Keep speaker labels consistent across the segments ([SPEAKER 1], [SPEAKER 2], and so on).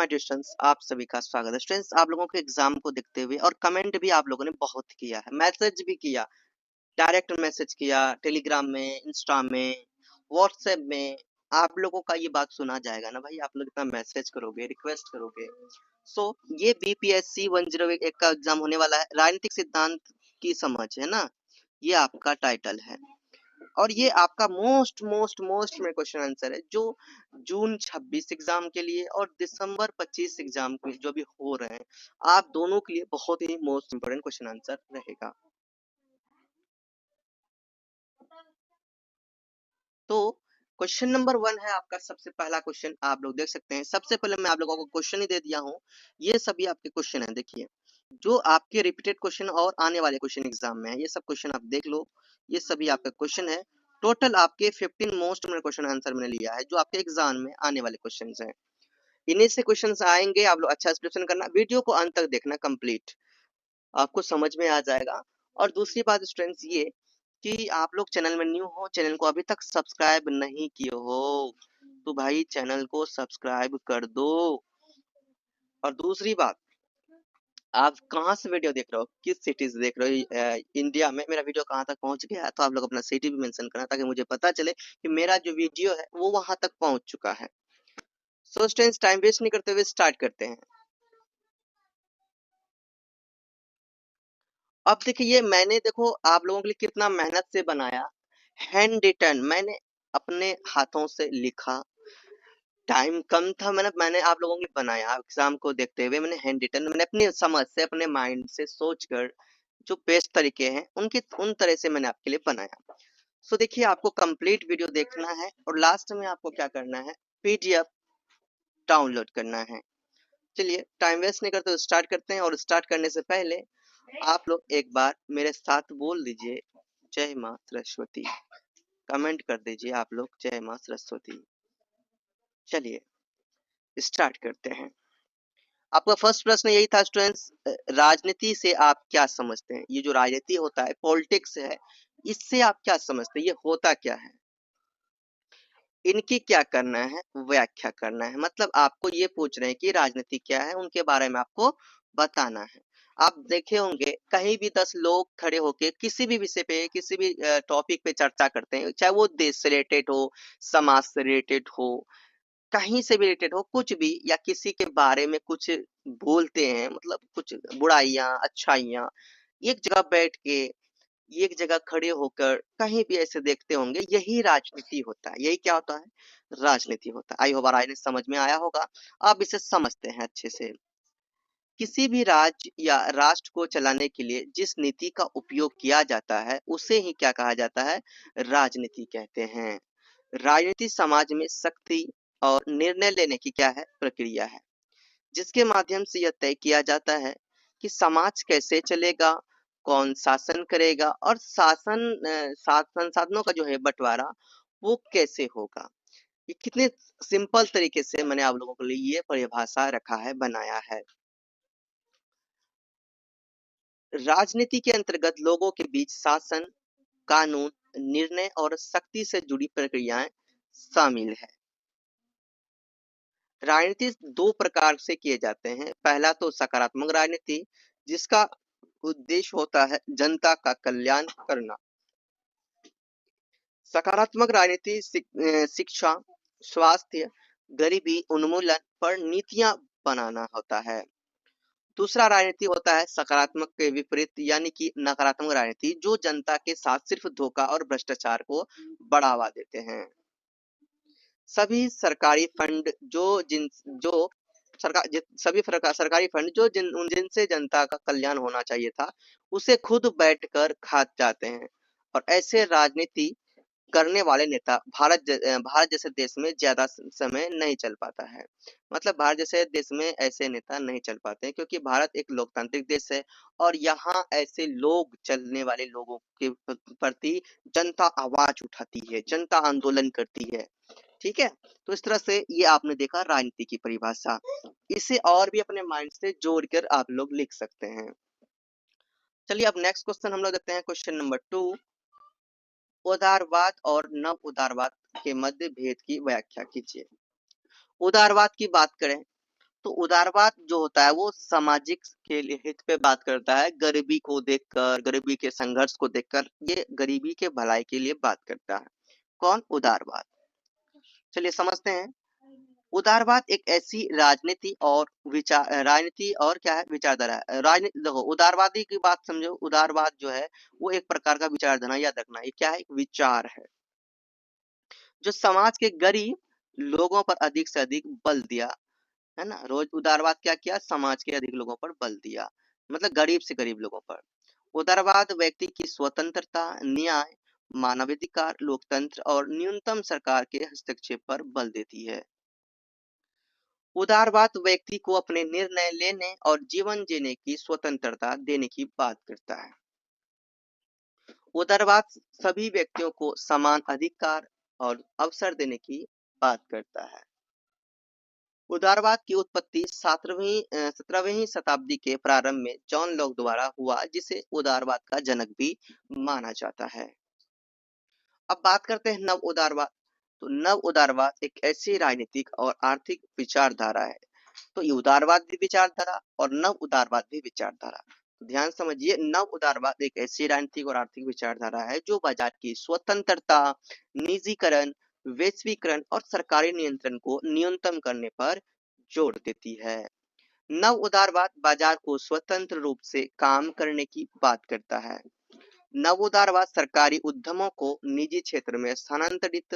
[SPEAKER 1] Dear students, आप सभी का स्वागत है। स्टूडेंट्स, आप लोगों के एग्जाम को देखते हुए और कमेंट भी आप लोगों ने बहुत किया है, मैसेज भी किया, डायरेक्ट मैसेज किया, टेलीग्राम में, इंस्टा में, व्हाट्सएप में। आप लोगों का ये बात सुना जाएगा ना भाई, आप लोग इतना मैसेज करोगे, रिक्वेस्ट करोगे। सो ये बीपीएससी 101 का एग्जाम होने वाला है। राजनीतिक सिद्धांत की समझ है ना, ये आपका टाइटल है और ये आपका मोस्ट मोस्ट मोस्ट में क्वेश्चन आंसर है जो जून 26 एग्जाम के लिए और दिसंबर 25 एग्जाम के जो भी हो रहे हैं, आप दोनों के लिए बहुत ही मोस्ट इंपोर्टेंट क्वेश्चन आंसर रहेगा। तो क्वेश्चन नंबर 1 है आपका सबसे पहला क्वेश्चन, आप लोग देख सकते हैं। सबसे पहले मैं आप लोगों को क्वेश्चन ही दे दिया हूँ, ये सभी आपके क्वेश्चन है। देखिए, जो आपके रिपीटेड क्वेश्चन और आने वाले क्वेश्चन एग्जाम में है, ये सब क्वेश्चन आप देख लो, ये सभी आपका क्वेश्चन है। टोटल आपके 15 मोस्ट में क्वेश्चन आंसर मैंने लिया है जो आपके एग्जाम में आने वाले क्वेश्चन हैं। इन्हीं से क्वेश्चन आएंगे, आप लोग अच्छा प्रिपरेशन करना, वीडियो को अंत तक देखना कंप्लीट, आपको समझ में आ जाएगा। और दूसरी बात स्टूडेंट्स ये कि आप लोग चैनल में न्यू हो, चैनल को अभी तक सब्सक्राइब नहीं किए हो तो भाई चैनल को सब्सक्राइब कर दो। और दूसरी बात, आप कहाँ से वीडियो देख रहे हो, किस सिटी से देख रहे हो, इंडिया में मेरा वीडियो कहाँ तक पहुंच गया है, तो आप लोग अपना सिटी भी मेंशन करना ताकि मुझे पता चले कि मेरा जो वीडियो है वो वहां तक पहुंच चुका है। सो स्टूडेंट्स, टाइम वेस्ट नहीं करते हुए स्टार्ट करते हैं। अब देखिए, ये मैंने देखो आप लोगों के लिए कितना मेहनत से बनाया, हैंड रिटन, मैंने अपने हाथों से लिखा, टाइम कम था, मैंने आप लोगों के लिए बनाया। एग्जाम को देखते हुए मैंने हैंड रिटन, मैंने अपनी समझ से, अपने माइंड से सोचकर जो बेस्ट तरीके हैं उनके उन तरह से मैंने आपके लिए बनाया। सो देखिए, आपको कंप्लीट वीडियो देखना है और लास्ट में आपको क्या करना है, पीडीएफ डाउनलोड करना है। चलिए टाइम वेस्ट नहीं करते, स्टार्ट करते हैं। और स्टार्ट करने से पहले आप लोग एक बार मेरे साथ बोल दीजिए जय माँ सरस्वती, कमेंट कर दीजिए आप लोग जय माँ सरस्वती। चलिए स्टार्ट करते हैं। आपका फर्स्ट प्रश्न यही था स्टूडेंट्स, राजनीति से आप क्या समझते हैं? ये जो राजनीति होता है, पॉलिटिक्स है, इससे आप क्या समझते हैं, ये होता क्या है, इनकी क्या करना है, व्याख्या करना है। मतलब आपको ये पूछ रहे हैं कि राजनीति क्या है, उनके बारे में आपको बताना है। आप देखे होंगे कहीं भी 10 लोग खड़े होके किसी भी विषय पे, किसी भी टॉपिक पे चर्चा करते हैं, चाहे वो देश से रिलेटेड हो, समाज से रिलेटेड हो, कहीं से भी रिलेटेड हो, कुछ भी, या किसी के बारे में कुछ बोलते हैं, मतलब कुछ बुराइयां अच्छाइयां, एक जगह बैठ के, एक जगह खड़े होकर कहीं भी ऐसे देखते होंगे, यही राजनीति होता है। यही क्या होता है, राजनीति होता है। आई होप राजनीति समझ में आया होगा, आप इसे समझते हैं अच्छे से। किसी भी राज्य या राष्ट्र को चलाने के लिए जिस नीति का उपयोग किया जाता है उसे ही क्या कहा जाता है, राजनीति कहते हैं। राजनीति समाज में शक्ति और निर्णय लेने की क्या है, प्रक्रिया है, जिसके माध्यम से यह तय किया जाता है कि समाज कैसे चलेगा, कौन शासन करेगा और संसाधनों का जो है बंटवारा वो कैसे होगा। ये कितने सिंपल तरीके से मैंने आप लोगों के लिए ये परिभाषा रखा है, बनाया है। राजनीति के अंतर्गत लोगों के बीच शासन, कानून, निर्णय और शक्ति से जुड़ी प्रक्रियाएं शामिल है। राजनीति दो प्रकार से किए जाते हैं। पहला तो सकारात्मक राजनीति, जिसका उद्देश्य होता है जनता का कल्याण करना। सकारात्मक राजनीति शिक्षा, स्वास्थ्य, गरीबी उन्मूलन पर नीतियां बनाना होता है। दूसरा राजनीति होता है सकारात्मक के विपरीत, यानी कि नकारात्मक राजनीति, जो जनता के साथ सिर्फ धोखा और भ्रष्टाचार को बढ़ावा देते हैं। सभी सरकारी फंड जो सरकारी फंड जो जिनसे जनता का कल्याण होना चाहिए था, उसे खुद बैठकर खा जाते हैं। और ऐसे राजनीति करने वाले नेता भारत जैसे देश में ज्यादा समय नहीं चल पाता है। मतलब भारत जैसे देश में ऐसे नेता नहीं चल पाते हैं, क्योंकि भारत एक लोकतांत्रिक देश है और यहाँ ऐसे लोग, चलने वाले लोगों के प्रति जनता आवाज उठाती है, जनता आंदोलन करती है। ठीक है, तो इस तरह से ये आपने देखा राजनीति की परिभाषा। इसे और भी अपने माइंड से जोड़कर आप लोग लिख सकते हैं। चलिए अब नेक्स्ट क्वेश्चन हम लोग देखते हैं, क्वेश्चन नंबर 2, उदारवाद और नव उदारवाद के मध्य भेद की व्याख्या कीजिए। उदारवाद की बात करें तो उदारवाद जो होता है वो सामाजिक के लिए हित पे बात करता है, गरीबी को देखकर, गरीबी के संघर्ष को देखकर ये गरीबी के भलाई के लिए बात करता है। कौन? उदारवाद। चलिए समझते हैं। उदारवाद एक ऐसी राजनीति और क्या है, विचारधारा है। राजनीति देखो, उदारवादी की बात समझो। उदारवाद जो है वो एक प्रकार का विचारधारा, याद रखना ये क्या है, एक विचार है जो समाज के गरीब लोगों पर अधिक से अधिक बल दिया, है ना। रोज उदारवाद क्या किया, समाज के अधिक लोगों पर बल दिया, मतलब गरीब से गरीब लोगों पर। उदारवाद व्यक्ति की स्वतंत्रता, न्याय, मानवाधिकार, लोकतंत्र और न्यूनतम सरकार के हस्तक्षेप पर बल देती है। उदारवाद व्यक्ति को अपने निर्णय लेने और जीवन जीने की स्वतंत्रता देने की बात करता है। उदारवाद सभी व्यक्तियों को समान अधिकार और अवसर देने की बात करता है। उदारवाद की उत्पत्ति 17वीं शताब्दी के प्रारंभ में जॉन लॉक द्वारा हुआ, जिसे उदारवाद का जनक भी माना जाता है। अब बात करते हैं नव उदारवाद। तो नव उदारवाद एक ऐसी राजनीतिक और आर्थिक विचारधारा है। तो ये उदारवाद भी विचारधारा और नव उदारवाद भी विचारधारा। तो ध्यान समझिए, नव उदारवाद एक ऐसी राजनीतिक और आर्थिक विचारधारा है जो बाजार की स्वतंत्रता, निजीकरण, वैश्वीकरण और सरकारी नियंत्रण को न्यूनतम करने पर जोर देती है। नव उदारवाद बाजार को स्वतंत्र रूप से काम करने की बात करता है। नव उदारवाद सरकारी उद्यमों को निजी क्षेत्रों में स्थानांतरित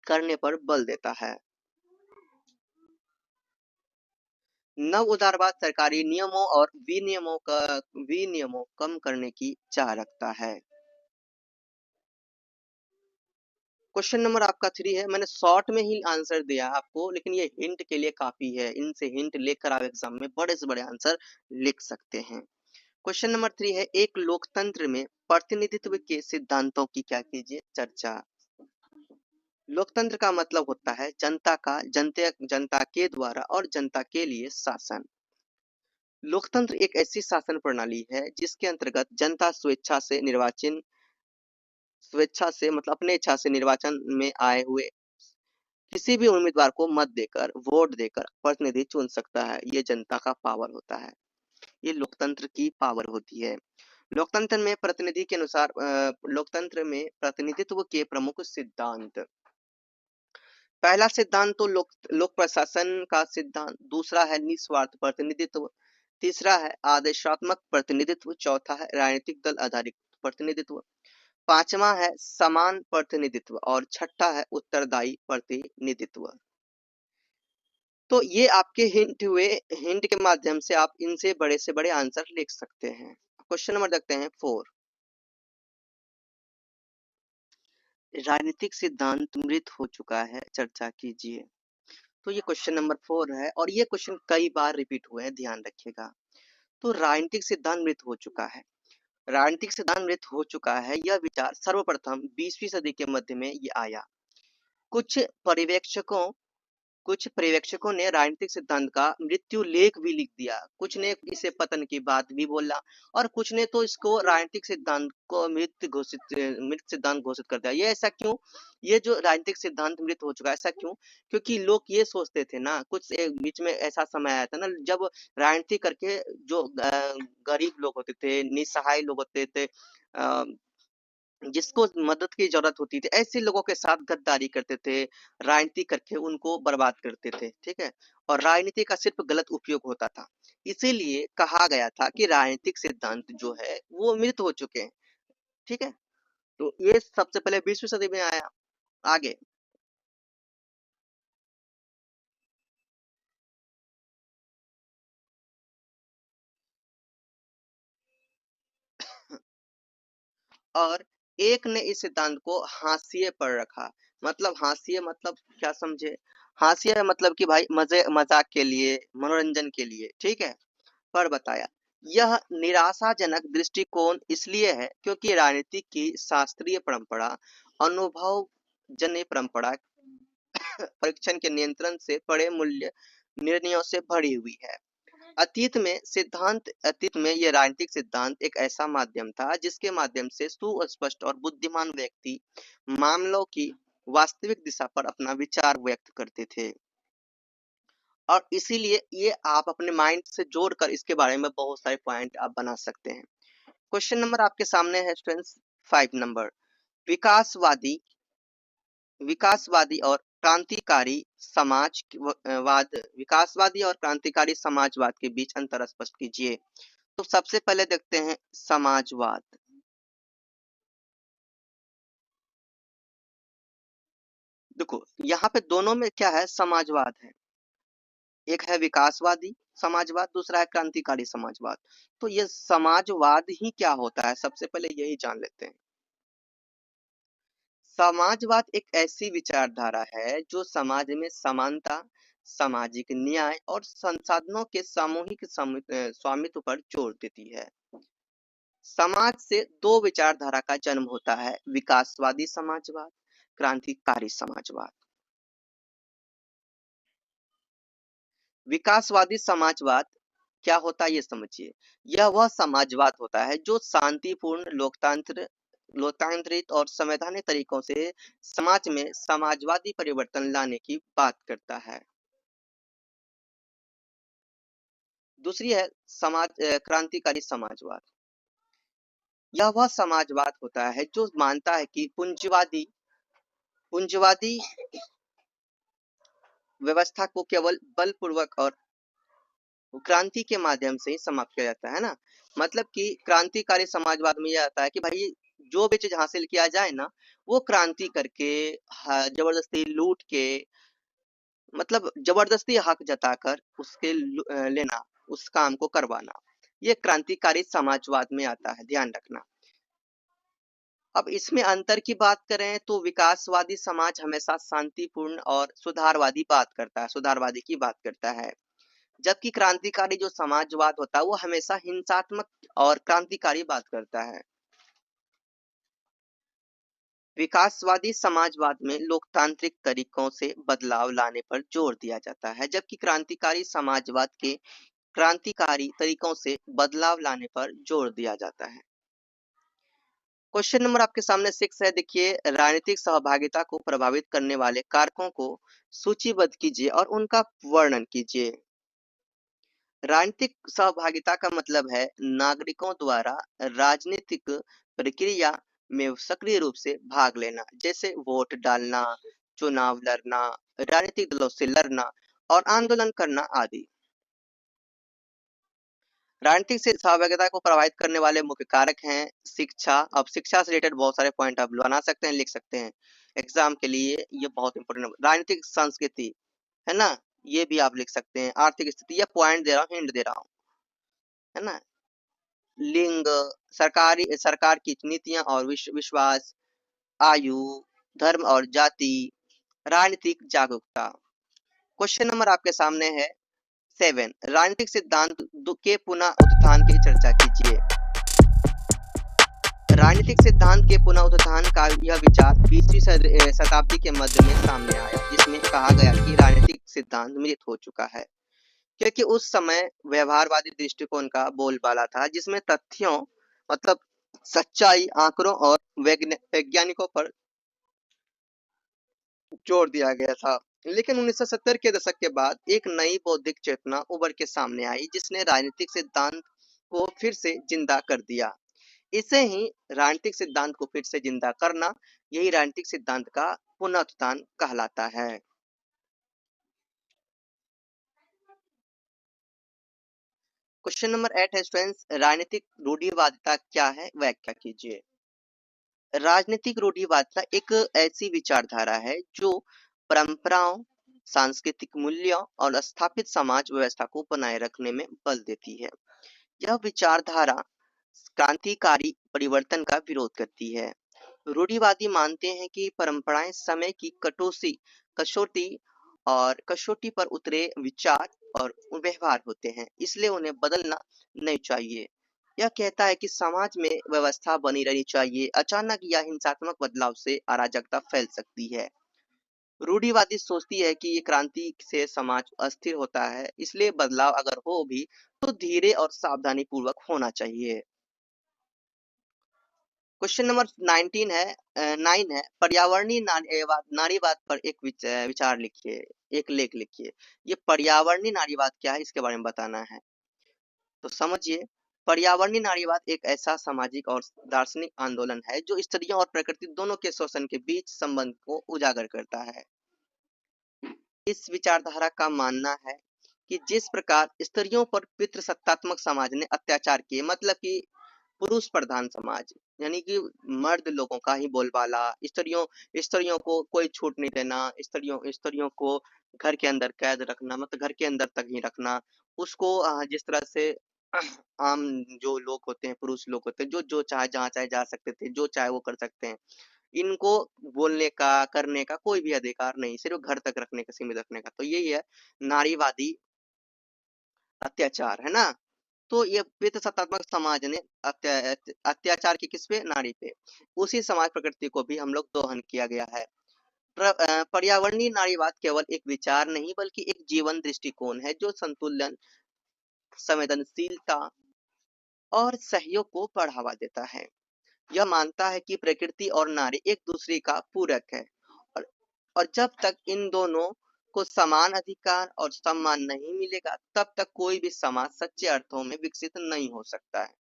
[SPEAKER 1] करने पर बल देता है। नव उदारवाद सरकारी नियमों और विनियमों कम करने की चाह रखता है। क्वेश्चन नंबर आपका 3 है। मैंने शॉर्ट में ही आंसर दिया आपको, लेकिन ये हिंट के लिए काफी है। इनसे हिंट लेकर आप एग्जाम में बड़े से बड़े आंसर लिख सकते हैं। क्वेश्चन नंबर 3 है, एक लोकतंत्र में प्रतिनिधित्व के सिद्धांतों की क्या कीजिए, चर्चा। लोकतंत्र का मतलब होता है जनता के द्वारा और जनता के लिए शासन। लोकतंत्र एक ऐसी शासन प्रणाली है जिसके अंतर्गत जनता स्वेच्छा से मतलब अपने इच्छा से निर्वाचन में आए हुए किसी भी उम्मीदवार को मत देकर, वोट देकर प्रतिनिधि चुन सकता है। ये जनता का पावर होता है, ये लोकतंत्र की पावर होती है। लोकतंत्र में प्रतिनिधित्व के प्रमुख सिद्धांत। पहला सिद्धांत तो लोक प्रशासन का सिद्धांत, दूसरा है निस्वार्थ प्रतिनिधित्व, तीसरा है आदेशात्मक प्रतिनिधित्व, चौथा है राजनीतिक दल आधारित प्रतिनिधित्व, पांचवा है समान प्रतिनिधित्व और छठा है उत्तरदायी प्रतिनिधित्व। तो ये आपके हिंट हुए। हिंट के माध्यम से आप इनसे बड़े से बड़े आंसर लिख सकते हैं। क्वेश्चन नंबर देखते हैं 4। राजनीतिक सिद्धांत मृत हो चुका है, चर्चा कीजिए। तो ये क्वेश्चन नंबर 4 है और ये क्वेश्चन कई बार रिपीट हुए हैं, ध्यान रखिएगा। तो राजनीतिक सिद्धांत मृत हो चुका है। राजनीतिक सिद्धांत मृत हो चुका है, यह विचार सर्वप्रथम 20वीं सदी के मध्य में ये आया। कुछ पर्यवेक्षकों ने राजनीतिक सिद्धांत का मृत्यु लेख भी लिख दिया, कुछ ने इसे पतन की बात भी बोला और कुछ ने तो इसको राजनीतिक सिद्धांत को मृत सिद्धांत घोषित कर दिया। ये ऐसा क्यों? ये जो राजनीतिक सिद्धांत मृत हो चुका है, ऐसा क्यों? क्योंकि लोग ये सोचते थे ना, कुछ बीच में ऐसा समय आया था ना जब राजनीति करके जो गरीब लोग होते थे, निसहाय लोग होते थे, जिसको मदद की जरूरत होती थी, ऐसे लोगों के साथ गद्दारी करते थे, राजनीति करके उनको बर्बाद करते थे, ठीक है। और राजनीति का सिर्फ गलत उपयोग होता था। इसीलिए कहा गया था कि राजनीतिक सिद्धांत जो है वो मृत हो चुके हैं, ठीक है। तो ये सबसे पहले 20वीं सदी में आया। आगे और एक ने इस सिद्धांत को हाशिए पर रखा। मतलब हाशिए मतलब क्या समझे? हाशिए मतलब कि भाई मजे मजाक के लिए, मनोरंजन के लिए, ठीक है, पर बताया। यह निराशाजनक दृष्टिकोण इसलिए है क्योंकि राजनीति की शास्त्रीय परंपरा अनुभवजन्य परंपरा परीक्षण के नियंत्रण से बड़े मूल्य निर्णयों से भरी हुई है। अतीत में ये राजनीतिक सिद्धांत एक ऐसा माध्यम था जिसके माध्यम से सुस्पष्ट और बुद्धिमान व्यक्ति मामलों की वास्तविक दिशा पर अपना विचार व्यक्त करते थे, और इसीलिए ये आप अपने माइंड से जोड़कर इसके बारे में बहुत सारे पॉइंट आप बना सकते हैं। क्वेश्चन नंबर आपके सामने है स्टूडेंट्स 5 नंबर। विकासवादी विकासवादी और क्रांतिकारी विकासवादी और क्रांतिकारी समाजवाद के बीच अंतर स्पष्ट कीजिए। तो सबसे पहले देखते हैं समाजवाद। देखो यहाँ पे दोनों में क्या है, समाजवाद है। एक है विकासवादी समाजवाद, दूसरा है क्रांतिकारी समाजवाद। तो ये समाजवाद ही क्या होता है, सबसे पहले यही जान लेते हैं। समाजवाद एक ऐसी विचारधारा है जो समाज में समानता, सामाजिक न्याय और संसाधनों के सामूहिक स्वामित्व पर जोर देती है। समाज से दो विचारधारा का जन्म होता है, विकासवादी समाजवाद, क्रांतिकारी समाजवाद। विकासवादी समाजवाद क्या होता है ये समझिए। यह वह समाजवाद होता है जो शांतिपूर्ण, लोकतांत्रिक और संवैधानिक तरीकों से समाज में समाजवादी परिवर्तन लाने की बात करता है। दूसरी है क्रांतिकारी समाजवाद। यह वह समाजवाद होता है जो मानता है कि पूंजीवादी व्यवस्था को केवल बलपूर्वक और क्रांति के माध्यम से ही समाप्त किया जाता है ना। मतलब कि क्रांतिकारी समाजवाद में यह आता है कि भाई जो भी चीज हासिल किया जाए ना, वो क्रांति करके, जबरदस्ती लूट के, मतलब जबरदस्ती हक जताकर उसके लेना, उस काम को करवाना, ये क्रांतिकारी समाजवाद में आता है, ध्यान रखना। अब इसमें अंतर की बात करें तो विकासवादी समाज हमेशा शांतिपूर्ण और सुधारवादी की बात करता है, जबकि क्रांतिकारी जो समाजवाद होता है वो हमेशा हिंसात्मक और क्रांतिकारी बात करता है। विकासवादी समाजवाद में लोकतांत्रिक तरीकों से बदलाव लाने पर जोर दिया जाता है, जबकि क्रांतिकारी समाजवाद के क्रांतिकारी तरीकों से बदलाव लाने पर जोर दिया जाता है। क्वेश्चन नंबर आपके सामने 6 है, देखिए राजनीतिक सहभागिता को प्रभावित करने वाले कारकों को सूचीबद्ध कीजिए और उनका वर्णन कीजिए। राजनीतिक सहभागिता का मतलब है नागरिकों द्वारा राजनीतिक प्रक्रिया में सक्रिय रूप से भाग लेना, जैसे वोट डालना, चुनाव लड़ना, राजनीतिक दलों से लड़ना और आंदोलन करना आदि। राजनीतिक से सहभागिता को प्रभावित करने वाले मुख्य कारक हैं शिक्षा। अब शिक्षा से रिलेटेड बहुत सारे पॉइंट आप बना सकते हैं, लिख सकते हैं एग्जाम के लिए, ये बहुत इंपॉर्टेंट है। राजनीतिक संस्कृति है ना, ये भी आप लिख सकते हैं। आर्थिक स्थिति, या पॉइंट दे रहा हूँ, हिंट दे रहा हूँ, है ना। लिंग, सरकार की नीतियां और विश्वास, आयु, धर्म और जाति, राजनीतिक जागरूकता। क्वेश्चन नंबर आपके सामने है 7, राजनीतिक सिद्धांत के पुनः उत्थान की चर्चा कीजिए। राजनीतिक सिद्धांत के पुनः उत्थान का यह विचार 20वीं शताब्दी के मध्य में सामने आया, जिसमें कहा गया कि राजनीतिक सिद्धांत मृत हो चुका है, क्योंकि उस समय व्यवहारवादी दृष्टिकोण का बोलबाला था, जिसमें तथ्यों, मतलब सच्चाई, आंकड़ों और वैज्ञानिकों पर जोर दिया गया था। लेकिन 1970 के दशक के बाद एक नई बौद्धिक चेतना उभर के सामने आई, जिसने राजनीतिक सिद्धांत को फिर से जिंदा कर दिया। इसे ही राजनीतिक सिद्धांत को फिर से जिंदा करना, यही राजनीतिक सिद्धांत का पुनरुत्थान कहलाता है। क्वेश्चन नंबर 8 है स्टूडेंट्स, राजनीतिक रूढ़िवादिता क्या है, व्याख्या कीजिए। राजनीतिक रूढ़िवादिता एक ऐसी विचारधारा है जो परंपराओं, सांस्कृतिक मूल्यों और स्थापित समाज व्यवस्था को बनाए रखने में बल देती है। यह विचारधारा क्रांतिकारी परिवर्तन का विरोध करती है। रूढ़िवादी मानते हैं कि परंपराएं समय की कसौटी पर उतरे विचार और व्यवहार होते हैं, इसलिए उन्हें बदलना नहीं चाहिए। यह कहता है कि समाज में व्यवस्था बनी रहनी चाहिए, अचानक या हिंसात्मक बदलाव से अराजकता फैल सकती है। रूढ़िवादी सोचती है कि ये क्रांति से समाज अस्थिर होता है, इसलिए बदलाव अगर हो भी तो धीरे और सावधानी पूर्वक होना चाहिए। क्वेश्चन नंबर 19 है 9 है, पर्यावरणीय नारीवाद पर एक विचार लिखिए, एक लेख लिखिए। ये पर्यावरणीय नारीवाद क्या है, इसके बारे में बताना है। तो समझिए, पर्यावरणीय नारीवाद एक ऐसा सामाजिक और दार्शनिक आंदोलन है जो स्त्रियों और प्रकृति दोनों के शोषण के बीच संबंध को उजागर करता है। इस विचारधारा का मानना है कि जिस प्रकार स्त्रियों पर पितृसत्तात्मक समाज ने अत्याचार किए, मतलब कि पुरुष प्रधान समाज, यानी कि मर्द लोगों का ही बोलबाला, स्त्रियों स्त्रियों को कोई छूट नहीं देना, स्त्रियों स्त्रियों को घर के अंदर कैद रखना, मतलब घर के अंदर तक ही रखना, उसको जिस तरह से आम जो लोग होते हैं, पुरुष लोग होते हैं, जो जो चाहे जहाँ चाहे जा सकते थे, जो चाहे वो कर सकते हैं, इनको बोलने का करने का कोई भी अधिकार नहीं, सिर्फ घर तक रखने का, सीमित रखने का। तो यही है नारीवादी अत्याचार, है ना। तो ये पितृसत्तात्मक समाज ने अत्याचार की किस पे, नारी पे, उसी समाज प्रकृति को भी हम लोग दोहन किया गया है। पर्यावरणीय नारीवाद केवल एक विचार नहीं बल्कि एक जीवन दृष्टिकोण है जो संतुलन, संवेदनशीलता और सहयोग को बढ़ावा देता है। यह मानता है कि प्रकृति और नारी एक दूसरे का पूरक है, और, और जब तक इन दोनों को समान अधिकार और सम्मान नहीं मिलेगा तब तक कोई भी समाज सच्चे अर्थों में विकसित नहीं हो सकता है।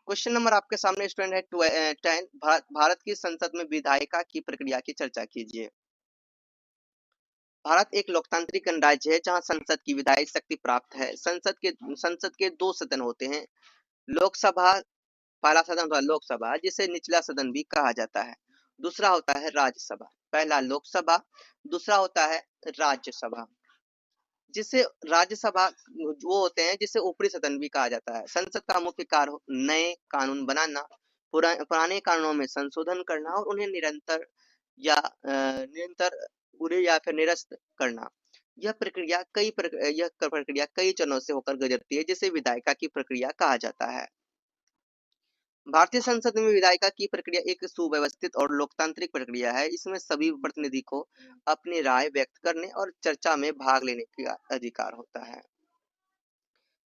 [SPEAKER 1] क्वेश्चन नंबर आपके सामने स्टूडेंट है 10, भारत की संसद में विधायिका की प्रक्रिया की चर्चा कीजिए। भारत एक लोकतांत्रिक गणराज्य है जहां संसद की विधायी शक्ति प्राप्त है। संसद के दो सदन होते हैं, लोकसभा, पहला सदन होता है लोकसभा, जिसे निचला सदन भी कहा जाता है। दूसरा होता है राज्यसभा। पहला लोकसभा, दूसरा होता है राज्यसभा, जिसे राज्यसभा वो होते हैं जिसे ऊपरी सदन भी कहा जाता है। संसद का मुख्य कार्य नए कानून बनाना, पुराने कानूनों में संशोधन करना और उन्हें निरंतर पूरे या फिर निरस्त करना। यह प्रक्रिया कई चरणों से होकर गुजरती है, जिसे विधायिका की प्रक्रिया कहा जाता है। भारतीय संसद में विधायिका की प्रक्रिया एक सुव्यवस्थित और लोकतांत्रिक प्रक्रिया है। इसमें सभी प्रतिनिधि को अपनी राय व्यक्त करने और चर्चा में भाग लेने का अधिकार होता है।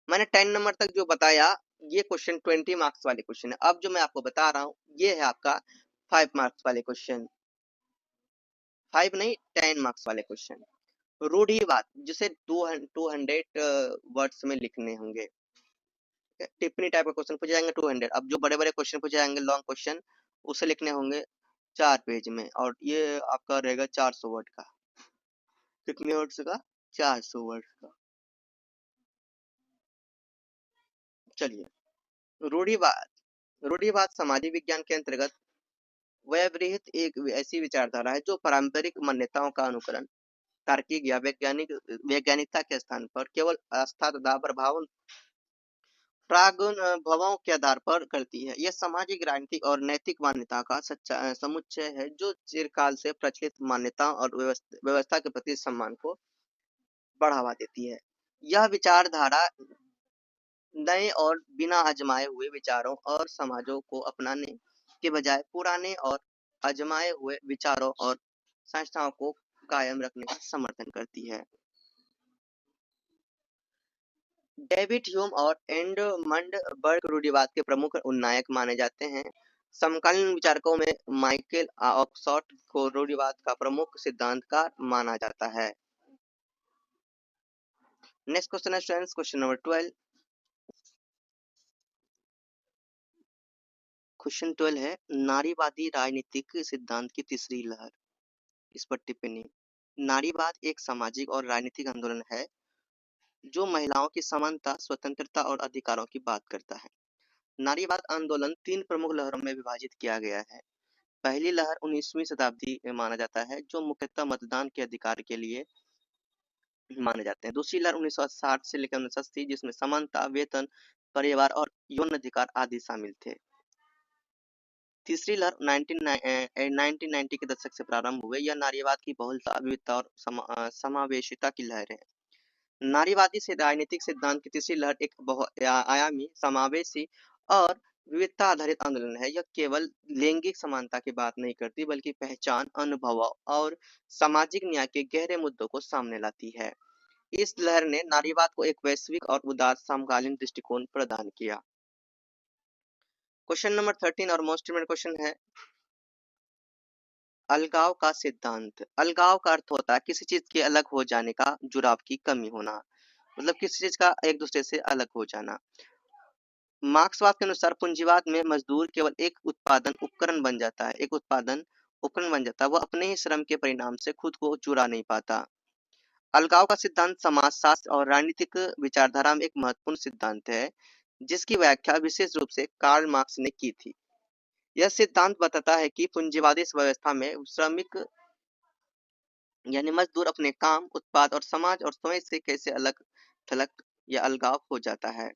[SPEAKER 1] मैंने 10 नंबर तक जो बताया, ये क्वेश्चन 20 मार्क्स वाले क्वेश्चन है। अब जो मैं आपको बता रहा हूँ ये है आपका 5 मार्क्स वाले क्वेश्चन, 5 नहीं 10 मार्क्स वाले क्वेश्चन। रूढ़िवाद, जिसे 200 वर्ड्स में लिखने होंगे, टिप्पणी टाइप का क्वेश्चन पूछे जाएंगे 200। अब जो बड़े बड़े क्वेश्चन पूछे जाएंगे लॉन्ग क्वेश्चन, उसे लिखने होंगे 4 पेज में, और ये आपका रहेगा 400 वर्ड का। कितने वर्ड्स का, 400 वर्ड का। चलिए, रूढ़िवाद सामाजिक विज्ञान के अंतर्गत व्यवहित एक ऐसी विचारधारा है जो पारंपरिक मान्यताओं का अनुकरण तार्किक या वैज्ञानिकता के स्थान पर केवल आस्था तथा प्रागुनभवों के आधार पर करती है। यह सामाजिक, राजनीतिक और नैतिक मान्यता का समुच्चय है जो चिरकाल से प्रचलित मान्यताओं और व्यवस्था के प्रति सम्मान को बढ़ावा देती है। यह विचारधारा नए और बिना आजमाए हुए विचारों और समाजों को अपनाने के बजाय पुराने और आजमाए हुए विचारों और संस्थाओं को कायम रखने का समर्थन करती है। डेविड ह्यूम और एडमंड बर्ग रूढ़िवाद के प्रमुख उन्नायक माने जाते हैं। समकालीन विचारकों में माइकल ऑक्सफोर्ड को रूढ़िवाद का प्रमुख सिद्धांतकार माना जाता है। नेक्स्ट क्वेश्चन है स्टूडेंट्स, क्वेश्चन नंबर 12। क्वेश्चन 12 है, नारीवादी राजनीतिक सिद्धांत की तीसरी लहर, इस पर टिप्पणी। नारीवाद एक सामाजिक और राजनीतिक आंदोलन है जो महिलाओं की समानता, स्वतंत्रता और अधिकारों की बात करता है। नारीवाद आंदोलन 3 प्रमुख लहरों में विभाजित किया गया है। पहली लहर 19वीं शताब्दी में माना जाता है, जो मुख्यतः मतदान के अधिकार के लिए माने जाते हैं। दूसरी लहर 1960 से लेकर 1980 जिसमें समानता, वेतन, परिवार और यौन अधिकार आदि शामिल थे। तीसरी लहर 1990 के दशक से प्रारंभ हुए। यह नारीवाद की बहुलता, विविधता और समावेशिता की लहर है। नारीवादी से राजनीतिक सिद्धांत की तीसरी लहर एक बहुआयामी, समावेशी और विविधता आधारित आंदोलन है। यह केवल लैंगिक समानता की बात नहीं करती, बल्कि पहचान, अनुभव और सामाजिक न्याय के गहरे मुद्दों को सामने लाती है। इस लहर ने नारीवाद को एक वैश्विक और उदार समकालीन दृष्टिकोण प्रदान किया। क्वेश्चन नंबर 13 और मोस्ट इम्पोर्टेंट क्वेश्चन है, अलगाव का सिद्धांत। अलगाव का अर्थ होता है किसी चीज के अलग हो जाने का, जुड़ाव की कमी होना, मतलब किसी चीज का एक दूसरे से अलग हो जाना। मार्क्सवाद के अनुसार पूंजीवाद में मजदूर केवल एक उत्पादन उपकरण बन जाता है, वह अपने ही श्रम के परिणाम से खुद को जुड़ा नहीं पाता। अलगाव का सिद्धांत समाजशास्त्र और राजनीतिक विचारधारा में एक महत्वपूर्ण सिद्धांत है, जिसकी व्याख्या विशेष रूप से कार्ल मार्क्स ने की थी। यह सिद्धांत बताता है कि पूंजीवादी व्यवस्था में श्रमिक यानी मजदूर अपने काम, उत्पाद और समाज और स्वयं से कैसे अलग थलग या अलगाव हो जाता है।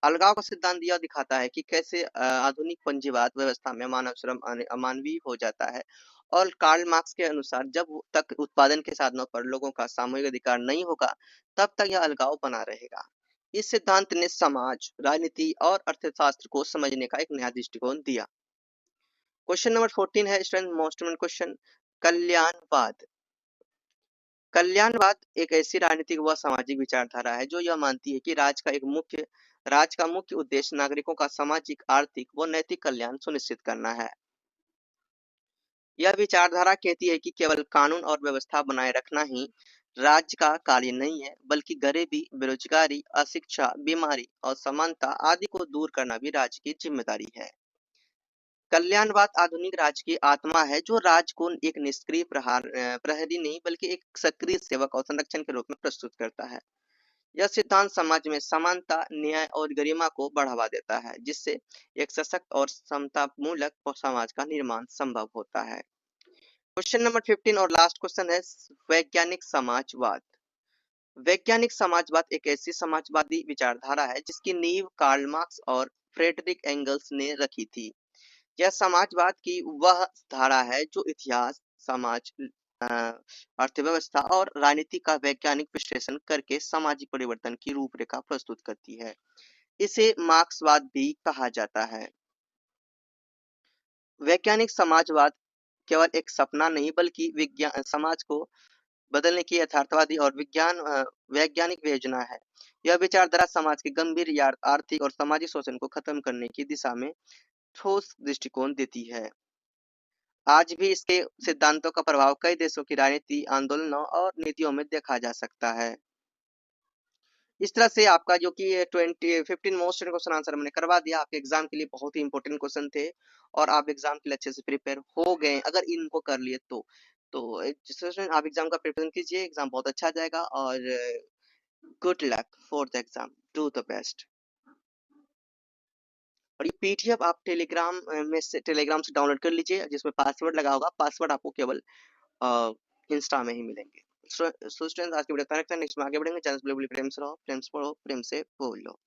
[SPEAKER 1] अलगाव का सिद्धांत यह दिखाता है कि कैसे आधुनिक पूंजीवाद व्यवस्था में मानव श्रम अमानवीय हो जाता है, और कार्ल मार्क्स के अनुसार जब तक उत्पादन के साधनों पर लोगों का सामूहिक अधिकार नहीं होगा, तब तक यह अलगाव बना रहेगा। इस सिद्धांत ने समाज, राजनीति और अर्थशास्त्र को समझने का एक नया दृष्टिकोण दिया। क्वेश्चन नंबर 14 है स्टूडेंट, मोस्ट इम्पोर्टेंट क्वेश्चन, कल्याणवाद। कल्याणवाद एक ऐसी राजनीतिक व सामाजिक विचारधारा है जो यह मानती है कि राज्य का मुख्य उद्देश्य नागरिकों का सामाजिक, आर्थिक व नैतिक कल्याण सुनिश्चित करना है। यह विचारधारा कहती है कि केवल कानून और व्यवस्था बनाए रखना ही राज्य का कार्य नहीं है, बल्कि गरीबी, बेरोजगारी, अशिक्षा, बीमारी और समानता आदि को दूर करना भी राज्य की जिम्मेदारी है। कल्याणवाद आधुनिक राज्य की आत्मा है, जो राज्य को एक निष्क्रिय प्रहरी नहीं, बल्कि एक सक्रिय सेवक और संरक्षण के रूप में प्रस्तुत करता है। यह सिद्धांत समाज में समानता, न्याय और गरिमा को बढ़ावा देता है, जिससे एक सशक्त और समतामूलक समाज का निर्माण संभव होता है। क्वेश्चन नंबर 15 और लास्ट क्वेश्चन है, वैज्ञानिक समाजवाद। वैज्ञानिक समाजवाद एक ऐसी समाजवादी विचारधारा है जिसकी नींव कार्ल मार्क्स और फ्रेडरिक एंगल्स ने रखी थी। यह समाजवाद की वह धारा है जो इतिहास, समाज, अर्थव्यवस्था और राजनीति का वैज्ञानिक विश्लेषण करके सामाजिक परिवर्तन की रूपरेखा प्रस्तुत करती है। इसे मार्क्सवाद भी कहा जाता है। वैज्ञानिक समाजवाद केवल एक सपना नहीं, बल्कि विज्ञान समाज को बदलने की यथार्थवादी और वैज्ञानिक योजना है। यह विचारधारा समाज के गंभीर आर्थिक और सामाजिक शोषण को खत्म करने की दिशा में ठोस दृष्टिकोण देती है। आज भी इसके सिद्धांतों का प्रभाव कई देशों की राजनीति, आंदोलनों और नीतियों में देखा जा सकता है। इस तरह से आपका जो कि 15 मोस्ट क्वेश्चन आंसर मैंने करवा दिया। आपके एग्जाम के लिए बहुत ही इंपॉर्टेंट क्वेश्चन थे और आप एग्जाम के लिए अच्छे से प्रिपेयर हो गए अगर इनको कर लिए तो। आप एग्जाम का प्रिपरेशन कीजिए, एग्जाम बहुत अच्छा जाएगा और good luck for the exam, do the best. और ये पीडीएफ आप टेलीग्राम से डाउनलोड कर लीजिए, जिसमें पासवर्ड लगा होगा। पासवर्ड आपको केवल इंस्टा में ही मिलेंगे। स्टूडेंट्स, आज की वीडियो नेक्स्ट में आगे बढ़ेंगे। चैनल प्रेम से रहो, प्रेम से पढ़ो, प्रेम से बोलो।